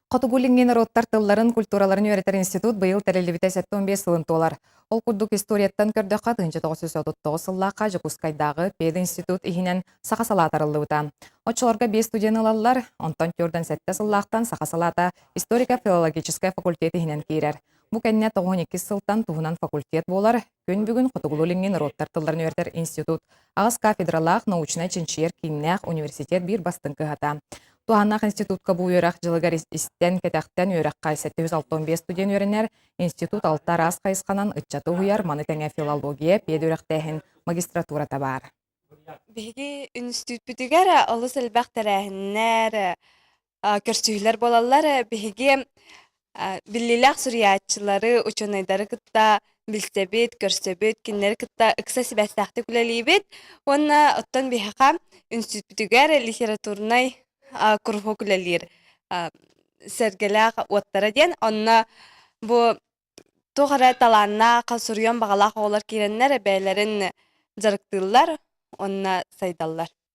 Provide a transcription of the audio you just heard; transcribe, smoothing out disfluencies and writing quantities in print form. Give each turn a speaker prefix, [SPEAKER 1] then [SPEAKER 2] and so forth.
[SPEAKER 1] Хотугу-Илиҥҥи норуоттар тылларын культураларын үөрэтэр Институт быйыл тэриллибитэ 15 сылын туолар. Ол курдук историяттан көрдөххө 1939 сыллаахха Дьокуускайдааağы Институт иһинэн Саха салаата арыллыбыта. Оччолорго биэс студены ылаллар, Онтон көрдөн сетте сыллаахтан Саха салаата историко-филологическай факультет иһинэн киирэр. Бу кэннэ 92 сылтан туһунан факультет болар. Күн бүгүн Хотугу-Илиҥҥи норуоттар тылларын үөрэтэр Институт агыс кафедралаах научнай-чинчийэр киннээх университет бир бастыңкыһата. Туаннах институтка бу үйрах жылыгар истэн-кэтэхтэн үйрахка 765 студен үйренер, институт алтар аз кайысқанан ытчаты уяр маны тәңе филология педагогическай магистратура табар.
[SPEAKER 2] Биһиги институт бүтүгер олус элбах тәрәһиннәр көрсүйләр болаллар биһиги биллилах сурьячылары ученыйдары кытта билсебит көрсөбүт киннер кытта ыксасы бәстәхте күләлибит. Онна оттан биһига институт бүтүгер литературнай курдук ылаллар сәргеләк уаттара ден онна бу тугара таланна касурьян багалак олар киреннәр бәйләрен зарыктылар онна сайдаллар.